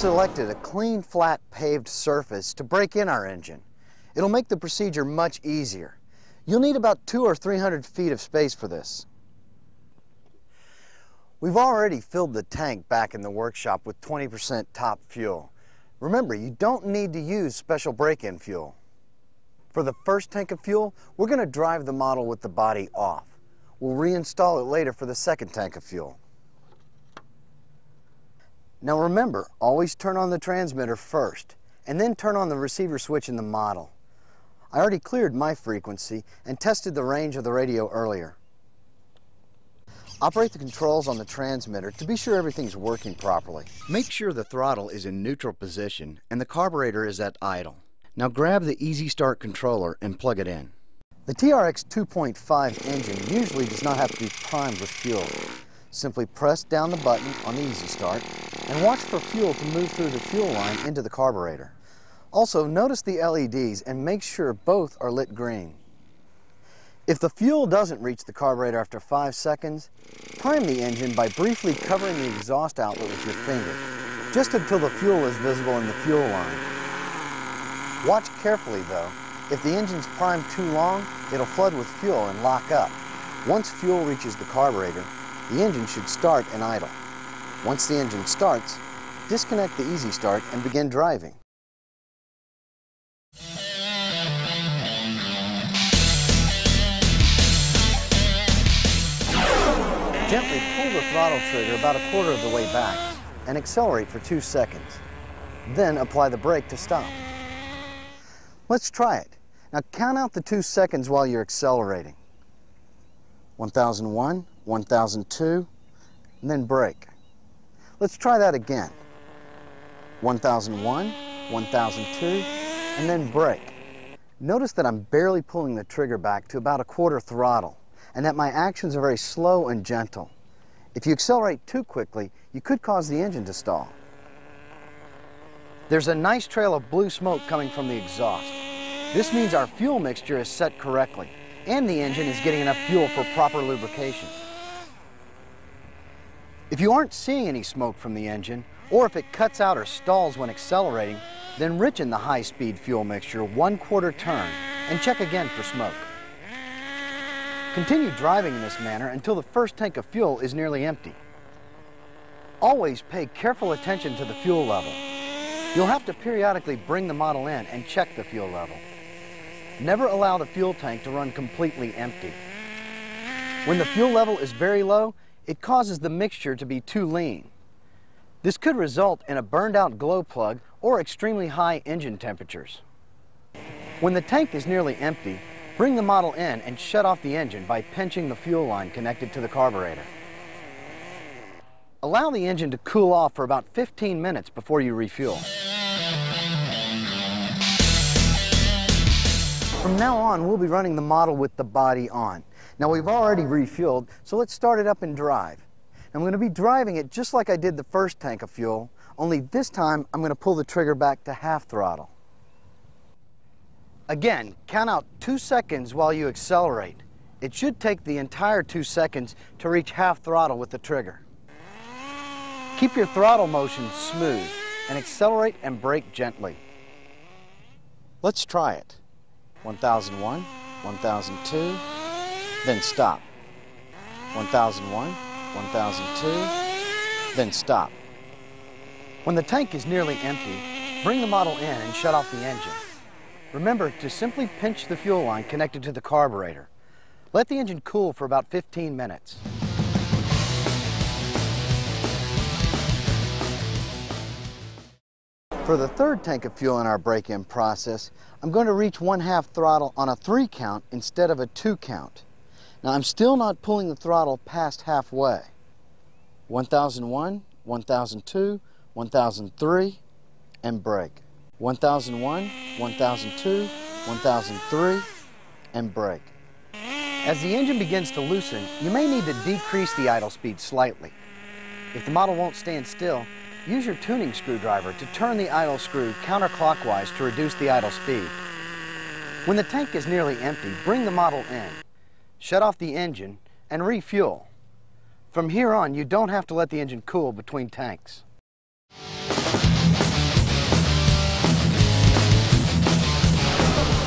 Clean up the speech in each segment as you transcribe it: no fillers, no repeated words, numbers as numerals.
selected a clean, flat, paved surface to break in our engine. It'll make the procedure much easier. You'll need about 200 or 300 feet of space for this. We've already filled the tank back in the workshop with 20% top fuel. Remember, you don't need to use special break-in fuel. For the first tank of fuel, we're going to drive the model with the body off. We'll reinstall it later for the second tank of fuel. Now remember, always turn on the transmitter first, and then turn on the receiver switch in the model. I already cleared my frequency and tested the range of the radio earlier. Operate the controls on the transmitter to be sure everything's working properly. Make sure the throttle is in neutral position and the carburetor is at idle. Now grab the Easy Start controller and plug it in. The TRX 2.5 engine usually does not have to be primed with fuel. Simply press down the button on the Easy Start and watch for fuel to move through the fuel line into the carburetor. Also, notice the LEDs and make sure both are lit green. If the fuel doesn't reach the carburetor after 5 seconds, prime the engine by briefly covering the exhaust outlet with your finger, just until the fuel is visible in the fuel line. Watch carefully though. If the engine's primed too long, it'll flood with fuel and lock up. Once fuel reaches the carburetor, the engine should start and idle. Once the engine starts, disconnect the Easy Start and begin driving. Gently pull the throttle trigger about 1/4 of the way back and accelerate for 2 seconds. Then apply the brake to stop. Let's try it. Now count out the 2 seconds while you're accelerating. 1001, 1002, and then brake. Let's try that again. 1001, 1002, and then brake. Notice that I'm barely pulling the trigger back to about 1/4 throttle, and that my actions are very slow and gentle. If you accelerate too quickly, you could cause the engine to stall. There's a nice trail of blue smoke coming from the exhaust. This means our fuel mixture is set correctly, and the engine is getting enough fuel for proper lubrication. If you aren't seeing any smoke from the engine, or if it cuts out or stalls when accelerating, then richen the high-speed fuel mixture 1/4 turn and check again for smoke. Continue driving in this manner until the first tank of fuel is nearly empty. Always pay careful attention to the fuel level. You'll have to periodically bring the model in and check the fuel level. Never allow the fuel tank to run completely empty. When the fuel level is very low, it causes the mixture to be too lean. This could result in a burned out glow plug or extremely high engine temperatures. When the tank is nearly empty, bring the model in and shut off the engine by pinching the fuel line connected to the carburetor. Allow the engine to cool off for about 15 minutes before you refuel. From now on, we'll be running the model with the body on. Now we've already refueled, so let's start it up and drive. I'm going to be driving it just like I did the first tank of fuel, only this time I'm going to pull the trigger back to half throttle. Again, count out 2 seconds while you accelerate. It should take the entire 2 seconds to reach half throttle with the trigger. Keep your throttle motion smooth and accelerate and brake gently. Let's try it. 1001, 1002, then stop. 1001, 1002, then stop. When the tank is nearly empty, bring the model in and shut off the engine. Remember to simply pinch the fuel line connected to the carburetor. Let the engine cool for about 15 minutes. For the third tank of fuel in our break-in process, I'm going to reach 1/2 throttle on a 3 count instead of a 2 count. Now I'm still not pulling the throttle past halfway. 1001, 1002, 1003, and brake. 1001, 1002, 1003, and brake. As the engine begins to loosen, you may need to decrease the idle speed slightly. If the model won't stand still, use your tuning screwdriver to turn the idle screw counterclockwise to reduce the idle speed. When the tank is nearly empty, bring the model in, shut off the engine, and refuel. From here on, you don't have to let the engine cool between tanks.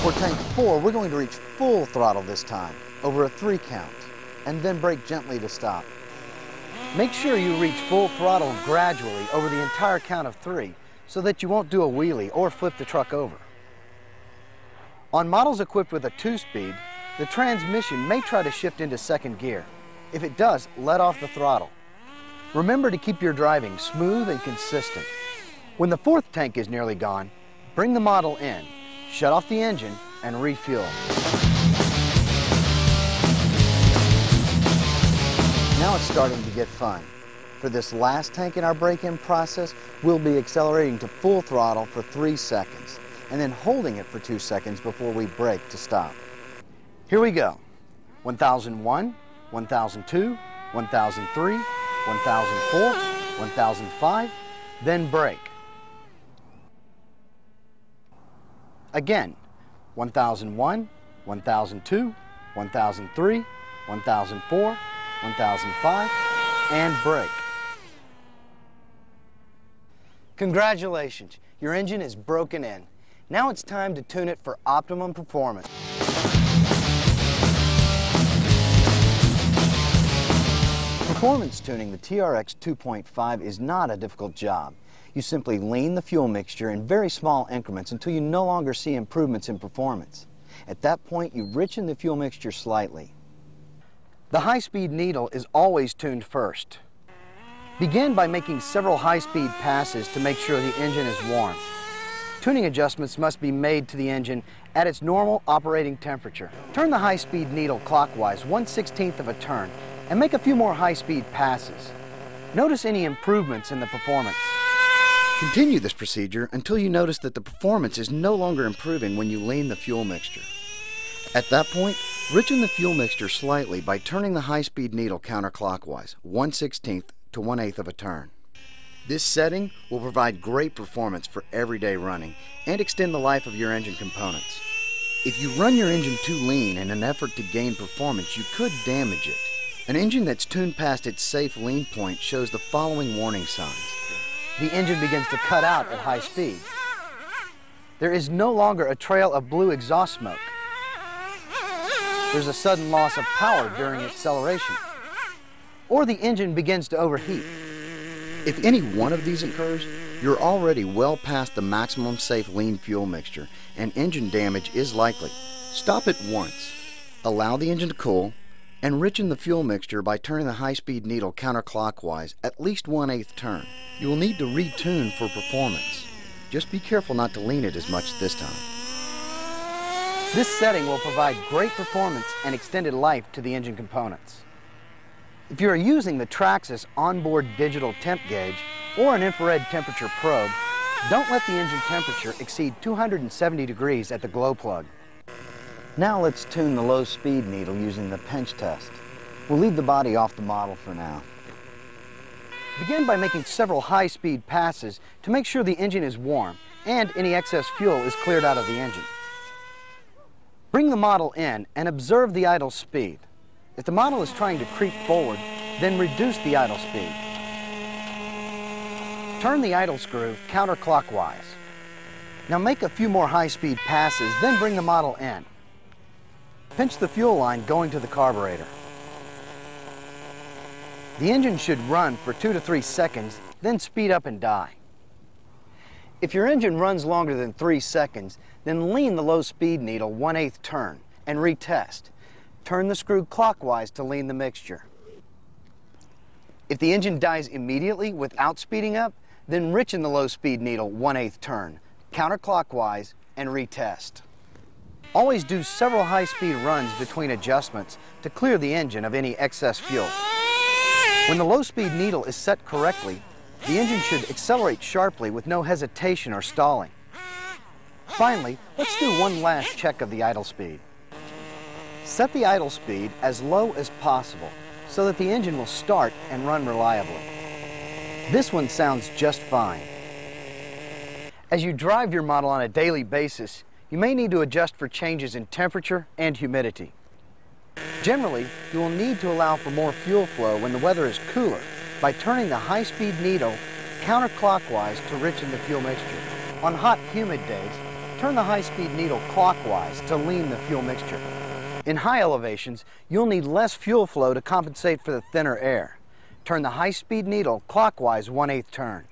For tank 4, we're going to reach full throttle this time, over a 3 count, and then brake gently to stop. Make sure you reach full throttle gradually over the entire count of 3 so that you won't do a wheelie or flip the truck over. On models equipped with a 2-speed, the transmission may try to shift into second gear. If it does, let off the throttle. Remember to keep your driving smooth and consistent. When the 4th tank is nearly gone, bring the model in, shut off the engine, and refuel. Now it's starting to get fun. For this last tank in our break-in process, we'll be accelerating to full throttle for 3 seconds, and then holding it for 2 seconds before we brake to stop. Here we go. 1001, 1002, 1003, 1004, 1005, then brake. Again, 1001, 1002, 1003, 1004, 1005, and brake. Congratulations, your engine is broken in. Now it's time to tune it for optimum performance. Performance tuning the TRX 2.5 is not a difficult job. You simply lean the fuel mixture in very small increments until you no longer see improvements in performance. At that point, you richen the fuel mixture slightly. The high-speed needle is always tuned first. Begin by making several high-speed passes to make sure the engine is warm. Tuning adjustments must be made to the engine at its normal operating temperature. Turn the high-speed needle clockwise 1/16 of a turn and make a few more high-speed passes. Notice any improvements in the performance. Continue this procedure until you notice that the performance is no longer improving when you lean the fuel mixture. At that point, richen the fuel mixture slightly by turning the high-speed needle counterclockwise 1/16 to 1/8 of a turn. This setting will provide great performance for everyday running and extend the life of your engine components. If you run your engine too lean in an effort to gain performance, you could damage it. An engine that's tuned past its safe lean point shows the following warning signs. The engine begins to cut out at high speed. There is no longer a trail of blue exhaust smoke. There's a sudden loss of power during acceleration. Or the engine begins to overheat. If any one of these occurs, you're already well past the maximum safe lean fuel mixture and engine damage is likely. Stop it once. Allow the engine to cool and richen the fuel mixture by turning the high-speed needle counterclockwise at least 1/8 turn. You will need to retune for performance. Just be careful not to lean it as much this time. This setting will provide great performance and extended life to the engine components. If you are using the Traxxas onboard digital temp gauge or an infrared temperature probe, don't let the engine temperature exceed 270 degrees at the glow plug. Now let's tune the low speed needle using the pinch test. We'll leave the body off the model for now. Begin by making several high-speed passes to make sure the engine is warm and any excess fuel is cleared out of the engine. Bring the model in and observe the idle speed. If the model is trying to creep forward, then reduce the idle speed. Turn the idle screw counterclockwise. Now make a few more high-speed passes, then bring the model in. Pinch the fuel line going to the carburetor. The engine should run for 2 to 3 seconds, then speed up and die. If your engine runs longer than 3 seconds, then lean the low speed needle 1/8 turn and retest. Turn the screw clockwise to lean the mixture. If the engine dies immediately without speeding up, then richen the low speed needle 1/8 turn, counterclockwise, and retest. Always do several high-speed runs between adjustments to clear the engine of any excess fuel. When the low-speed needle is set correctly, the engine should accelerate sharply with no hesitation or stalling. Finally, let's do one last check of the idle speed. Set the idle speed as low as possible so that the engine will start and run reliably. This one sounds just fine. As you drive your model on a daily basis, you may need to adjust for changes in temperature and humidity. Generally, you will need to allow for more fuel flow when the weather is cooler by turning the high-speed needle counterclockwise to richen the fuel mixture. On hot, humid days, Turn the high-speed needle clockwise to lean the fuel mixture. In high elevations, you'll need less fuel flow to compensate for the thinner air. Turn the high-speed needle clockwise 1/8 turn.